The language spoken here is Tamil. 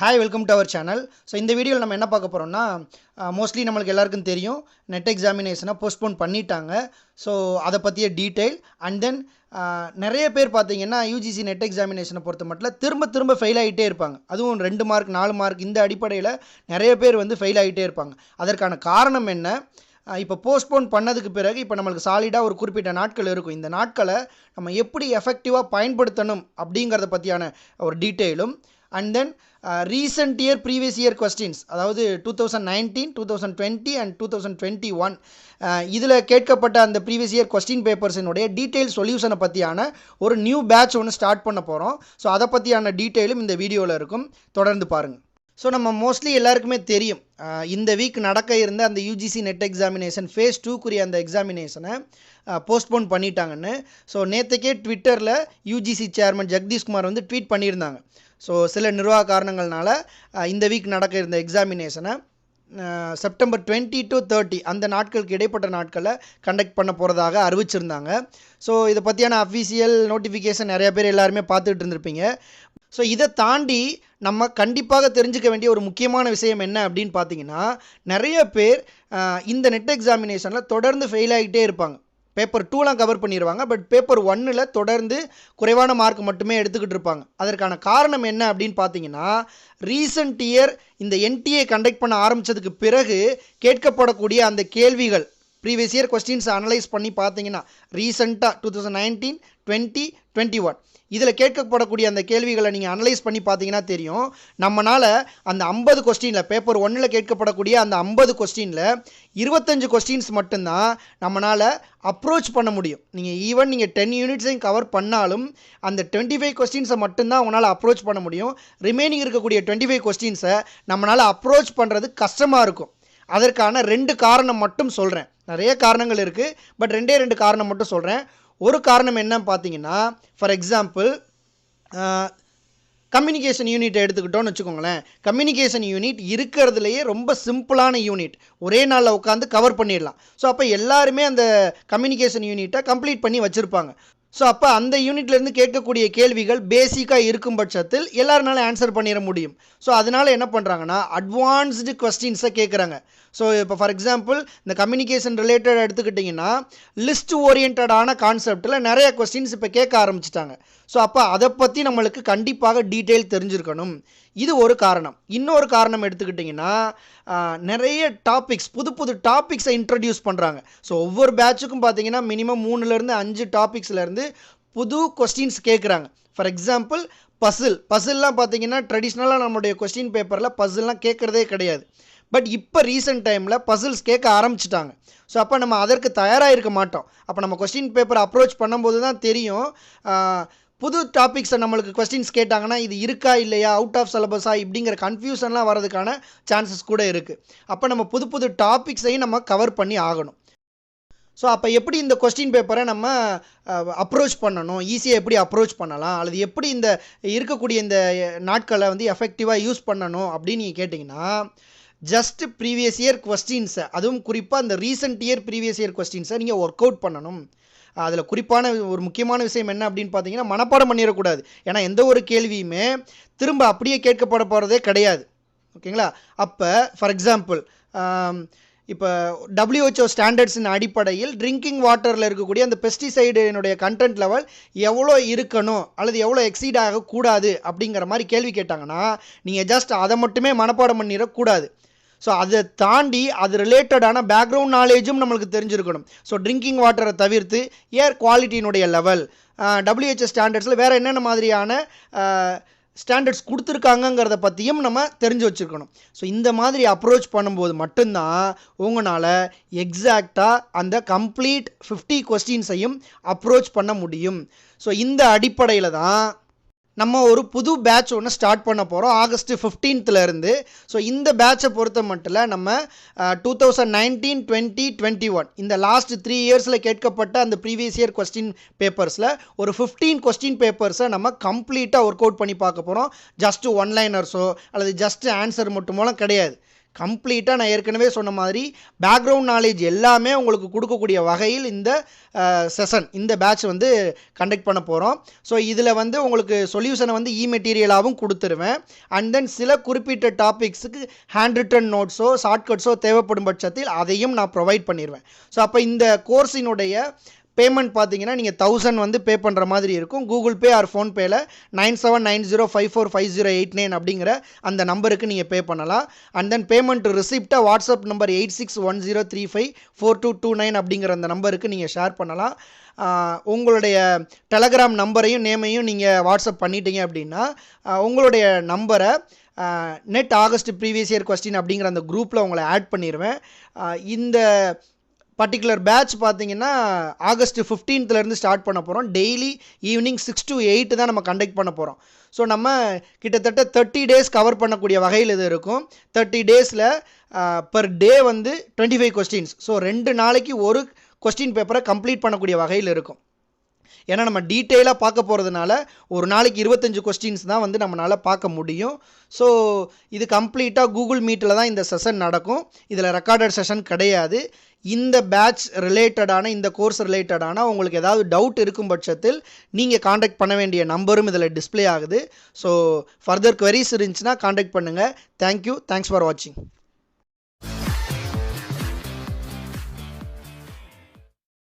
Hi, welcome to our channel. So இந்த வீடியோல நம்ம என்ன பார்க்க போறோம்னா மோஸ்ட்லி நமக்கு எல்லாருக்கும் தெரியும் நெட் எக்ஸாமினேஷனை போஸ்ட்போன் பண்ணிட்டாங்க. ஸோ அதை பற்றிய டீட்டெயில் அண்ட் தென் நிறைய பேர் பார்த்தீங்கன்னா யூஜிசி நெட் எக்ஸாமினேஷனை பொறுத்த மட்டும் திரும்ப ஃபெயில் ஆகிட்டே இருப்பாங்க. அதுவும் 2 மார்க் 4 மார்க் இந்த அடிப்படையில் நிறைய பேர் வந்து ஃபெயில் ஆகிட்டே இருப்பாங்க. அதற்கான காரணம் என்ன? இப்போ போஸ்ட்போன் பண்ணதுக்கு பிறகு இப்போ நம்மளுக்கு சாலிடாக ஒரு குறிப்பிட்ட நாட்கள் இருக்கும். இந்த நாட்களை நம்ம எப்படி எஃபெக்டிவாக பயன்படுத்தணும் அப்படிங்கிறத பற்றியான ஒரு டீட்டெயிலும் and then recent year previous year questions, அதாவது 2019, 2020 அண்ட் 2021 இதில் கேட்கப்பட்ட அந்த ப்ரீவியஸ் இயர் கொஸ்டின் பேப்பர்ஸினுடைய டீட்டெயில் சொல்யூஷனை பற்றியான ஒரு நியூ பேட்ச் ஒன்று ஸ்டார்ட் பண்ண போகிறோம். ஸோ அதை பற்றியான டீட்டெயிலும் இந்த வீடியோவில் இருக்கும், தொடர்ந்து பாருங்கள். ஸோ நம்ம மோஸ்ட்லி எல்லாருக்குமே தெரியும் இந்த வீக் நடக்க இருந்த அந்த யூஜிசி நெட் எக்ஸாமினேஷன் ஃபேஸ் 2க்குரிய அந்த எக்ஸாமினேஷனை போஸ்ட்போன் பண்ணிட்டாங்கன்னு. ஸோ நேற்றுக்கே ட்விட்டரில் யூஜிசி சேர்மன் ஜெகதீஷ்குமார் வந்து ட்வீட் பண்ணியிருந்தாங்க. ஸோ சில நிர்வாக காரணங்கள்னால இந்த வீக் நடக்க இருந்த எக்ஸாமினேஷனை செப்டம்பர் 20 to 30 அந்த நாட்களுக்கு இடைப்பட்ட நாட்களில் கண்டக்ட் பண்ண போகிறதாக அறிவிச்சிருந்தாங்க. ஸோ இதை பற்றியான அஃபீஷியல் நோட்டிஃபிகேஷன் நிறைய பேர் எல்லாருமே பார்த்துட்டு இருந்திருப்பீங்க. ஸோ இதை தாண்டி நம்ம கண்டிப்பாக தெரிஞ்சுக்க வேண்டிய ஒரு முக்கியமான விஷயம் என்ன அப்படின்னு பார்த்தீங்கன்னா, நிறைய பேர் இந்த நெட் எக்ஸாமினேஷனில் தொடர்ந்து ஃபெயில் ஆகிட்டே இருப்பாங்க. பேப்பர் 2லாம் கவர் பண்ணிடுவாங்க, பட் பேப்பர் 1ல் தொடர்ந்து குறைவான மார்க் மட்டுமே எடுத்துக்கிட்டு இருப்பாங்க. அதற்கான காரணம் என்ன அப்படின்னு பார்த்தீங்கன்னா, ரீசெண்ட் இயர் இந்த என்டிஏ கண்டக்ட் பண்ண ஆரம்பித்ததுக்கு பிறகு கேட்கப்படக்கூடிய அந்த கேள்விகள் ப்ரீவியஸ் இயர் கொஸ்டின்ஸை அனலைஸ் பண்ணி பார்த்தீங்கன்னா ரீசெண்டாக 2019, 20, 21 இதில் கேட்கப்படக்கூடிய அந்த கேள்விகளை நீங்கள் அனலைஸ் பண்ணி பார்த்தீங்கன்னா தெரியும். நம்மளால் அந்த 50 கொஸ்டினில் பேப்பர் 1ல் கேட்கப்படக்கூடிய அந்த 50 கொஸ்டினில் 25 கொஸ்டின்ஸ் மட்டும்தான் நம்மளால் அப்ரோச் பண்ண முடியும். நீங்கள் 10 யூனிட்ஸையும் கவர் பண்ணாலும் அந்த 25 கொஸ்டின்ஸை மட்டும்தான் உங்களால் அப்ரோச் பண்ண முடியும். ரிமைனிங் இருக்கக்கூடிய 25 கொஸ்டின்ஸை நம்மளால் அப்ரோச் பண்ணுறது கஷ்டமாக இருக்கும். அதற்கான 2 காரணம் மட்டும் சொல்கிறேன். நிறைய காரணங்கள் இருக்குது, பட் 2 காரணம் மட்டும் சொல்கிறேன். ஒரு காரணம் என்னன்னு பார்த்தீங்கன்னா, ஃபார் எக்ஸாம்பிள் கம்யூனிகேஷன் யூனிட் எடுத்துக்கிட்டோன்னு வச்சுக்கோங்களேன். கம்யூனிகேஷன் யூனிட் இருக்கிறதுலையே ரொம்ப சிம்பிளான யூனிட், ஒரே நாளில் உட்காந்து கவர் பண்ணிடலாம். ஸோ அப்போ எல்லாருமே அந்த கம்யூனிகேஷன் யூனிட்டை கம்ப்ளீட் பண்ணி வச்சுருப்பாங்க. ஸோ அப்போ அந்த யூனிட்லேருந்து கேட்கக்கூடிய கேள்விகள் பேசிக்காக இருக்கும் பட்சத்தில் எல்லாருனாலும் ஆன்சர் பண்ணிட முடியும். ஸோ அதனால் என்ன பண்ணுறாங்கன்னா அட்வான்ஸ்டு கொஸ்டின்ஸை கேட்குறாங்க. ஸோ இப்போ ஃபார் எக்ஸாம்பிள் இந்த கம்யூனிகேஷன் ரிலேட்டட் எடுத்துக்கிட்டிங்கன்னா லிஸ்ட் ஓரியன்டான கான்செப்டில் நிறைய கொஸ்டின்ஸ் இப்போ கேட்க ஆரம்பிச்சிட்டாங்க. ஸோ அப்போ அதை பற்றி நம்மளுக்கு கண்டிப்பாக டீட்டெயில் தெரிஞ்சிருக்கணும். இது ஒரு காரணம். இன்னொரு காரணம் எடுத்துக்கிட்டிங்கன்னா நிறைய டாபிக்ஸ், புது டாபிக்ஸை இன்ட்ரடியூஸ் பண்ணுறாங்க. ஸோ ஒவ்வொரு பேட்சுக்கும் பார்த்தீங்கன்னா மினிமம் 3லேருந்து 5 டாபிக்ஸ்லேருந்து புது கொஸ்டின்ஸ் கேட்குறாங்க. ஃபார் எக்ஸாம்பிள் பசில்லாம் பார்த்தீங்கன்னா ட்ரெடிஷ்னலாக நம்மளுடைய கொஸ்டின் பேப்பரில் பசில்லாம் கேட்குறதே கிடையாது. பட் இப்போ ரீசெண்ட் டைமில் பசில்ஸ் கேட்க ஆரம்பிச்சிட்டாங்க. ஸோ அப்போ நம்ம அதற்கு தயாராக இருக்க மாட்டோம். அப்போ நம்ம கொஸ்டின் பேப்பர் அப்ரோச் பண்ணும்போது தான் தெரியும் புது டாபிக்ஸை நம்மளுக்கு கொஸ்டின்ஸ் கேட்டாங்கன்னா இது இருக்கா இல்லையா, அவுட் ஆஃப் சிலபஸா இப்படிங்கிற கன்ஃபியூஷன்லாம் வரதுக்கான சான்சஸ் கூட இருக்குது. அப்போ நம்ம புது டாபிக்ஸையும் நம்ம கவர் பண்ணி ஆகணும். ஸோ அப்போ எப்படி இந்த கொஸ்டின் பேப்பரை நம்ம அப்ரோச் பண்ணணும், ஈஸியாக எப்படி அப்ரோச் பண்ணலாம், அல்லது எப்படி இந்த இருக்கக்கூடிய இந்த நாட்களை வந்து எஃபெக்டிவாக யூஸ் பண்ணணும் அப்படின்னு நீங்கள் கேட்டிங்கன்னா, ஜஸ்ட் ப்ரீவியஸ் இயர் கொஸ்டின்ஸை, அதுவும் குறிப்பாக இந்த ரீசெண்ட் இயர் ப்ரீவியஸ் இயர் கொஸ்டின்ஸை நீங்கள் ஒர்க் அவுட் பண்ணணும். அதில் குறிப்பான ஒரு முக்கியமான விஷயம் என்ன அப்படின்னு பார்த்தீங்கன்னா, மனப்பாடம் பண்ணிடக்கூடாது. ஏன்னா எந்த ஒரு கேள்வியுமே திரும்ப அப்படியே கேட்கப்பட போகிறதே கிடையாது. ஓகேங்களா? அப்போ ஃபார் எக்ஸாம்பிள் இப்போ WHO ஸ்டாண்டர்ட்ஸின் அடிப்படையில் ட்ரிங்கிங் வாட்டரில் இருக்கக்கூடிய அந்த பெஸ்டிசைடினுடைய கண்டென்ட் லெவல் எவ்வளோ இருக்கணும் அல்லது எவ்வளோ எக்ஸீட் ஆகக்கூடாது அப்படிங்கிற மாதிரி கேள்வி கேட்டாங்கன்னா நீங்கள் ஜஸ்ட் அதை மட்டுமே மனப்பாடம் பண்ணிடக்கூடாது. ஸோ அதை தாண்டி அது ரிலேட்டடான பேக்ரவுண்ட் நாலேஜும் நம்மளுக்கு தெரிஞ்சிருக்கணும். ஸோ ட்ரிங்கிங் வாட்டரை தவிர்த்து ஏர் குவாலிட்டியினுடைய லெவல், WHO ஸ்டாண்டர்ட்ஸில் வேறு என்னென்ன மாதிரியான ஸ்டாண்டர்ட்ஸ் கொடுத்துருக்காங்கங்கிறத பற்றியும் நம்ம தெரிஞ்சு வச்சுருக்கணும். ஸோ இந்த மாதிரி அப்ரோச் பண்ணும்போது மட்டும்தான் உங்களால் எக்ஸாக்டாக அந்த கம்ப்ளீட் 50 கொஸ்டின்ஸையும் அப்ரோச் பண்ண முடியும். ஸோ இந்த அடிப்படையில் தான் நம்ம ஒரு புது பேட்ச் ஒன்று ஸ்டார்ட் பண்ண போகிறோம் ஆகஸ்ட் 15லேருந்து. ஸோ இந்த பேட்சை பொறுத்த மட்டும் நம்ம 2019, 20, 21 இந்த லாஸ்ட் 3 இயர்ஸில் கேட்கப்பட்ட அந்த ப்ரீவியஸ் இயர் கொஸ்டின் பேப்பர்ஸில் ஒரு 15 கொஸ்டின் பேப்பர்ஸை நம்ம கம்ப்ளீட்டாக ஒர்க் அவுட் பண்ணி பார்க்க போகிறோம். ஜஸ்ட்டு ஒன்லைனர்ஸோ அல்லது ஜஸ்ட்டு ஆன்சர் மட்டும் மூலம் கிடையாது. கம்ப்ளீட்டாக நான் ஏற்கனவே சொன்ன மாதிரி பேக்ரவுண்ட் நாலேஜ் எல்லாமே உங்களுக்கு கொடுக்கக்கூடிய வகையில் இந்த செஷன் இந்த பேட்ச் வந்து கண்டக்ட் பண்ண போகிறோம். ஸோ இதில் வந்து உங்களுக்கு சொல்யூஷனை வந்து மெட்டீரியலாகவும் கொடுத்துருவேன். அண்ட் தென் சில குறிப்பிட்ட டாபிக்ஸுக்கு ஹேண்ட் ரிட்டன் நோட்ஸோ ஷார்ட்கட்ஸோ தேவைப்படும் பட்சத்தில் அதையும் நான் ப்ரொவைட் பண்ணிடுவேன். ஸோ அப்போ இந்த கோர்ஸினுடைய பேமெண்ட் பார்த்தீங்கன்னா நீங்கள் 1000 வந்து பே பண்ணுற மாதிரி இருக்கும். கூகுள் பே ஆர் ஃபோன்பேயில் 9790545089 அப்படிங்கிற அந்த நம்பருக்கு நீங்கள் பே பண்ணலாம். அண்ட் தென் பேமெண்ட் ரிசிப்டை வாட்ஸ்அப் நம்பர் 8610354229 அப்படிங்கிற அந்த நம்பருக்கு நீங்கள் ஷேர் பண்ணலாம். உங்களுடைய டெலகிராம் நம்பரையும் நேமையும் நீங்கள் வாட்ஸ்அப் பண்ணிட்டீங்க அப்படின்னா உங்களுடைய நம்பரை net August previous year question அப்படிங்கிற அந்த குரூப்பில் உங்களை ஆட் பண்ணிடுவேன். இந்த பர்டிகுலர் பேட்ச் பார்த்தீங்கன்னா ஆகஸ்ட் 15th ஸ்டார்ட் பண்ண போகிறோம். டெய்லி ஈவினிங் 6 to 8 தான் நம்ம கண்டக்ட் பண்ண போகிறோம். ஸோ நம்ம கிட்டத்தட்ட 30 days கவர் பண்ணக்கூடிய வகையில் இது இருக்கும். 30 daysல பர் டே வந்து 25 questions. ஸோ 2 நாளைக்கு ஒரு கொஸ்டின் பேப்பரை கம்ப்ளீட் பண்ணக்கூடிய வகையில் இருக்கும். ஏன்னா நம்ம டீட்டெயிலாக பார்க்க போகிறதுனால ஒரு நாளைக்கு 25 questions தான் வந்து நம்மளால் பார்க்க முடியும். ஸோ இது கம்ப்ளீட்டாக கூகுள் மீட்டில் தான் இந்த செஷன் நடக்கும். இதில் ரெக்கார்டட் செஷன் கிடையாது. இந்த பேட்ச் ரிலேட்டடான இந்த கோர்ஸ் ரிலேட்டடான உங்களுக்கு ஏதாவது டவுட் இருக்கும் பட்சத்தில் நீங்கள் காண்டாக்ட் பண்ண வேண்டிய நம்பரும் இதில் டிஸ்பிளே ஆகுது. ஸோ ஃபர்தர் queries இருந்துச்சுன்னா காண்டாக்ட் பண்ணுங்கள். தேங்க்யூ. தேங்க்ஸ் ஃபார் வாட்சிங்.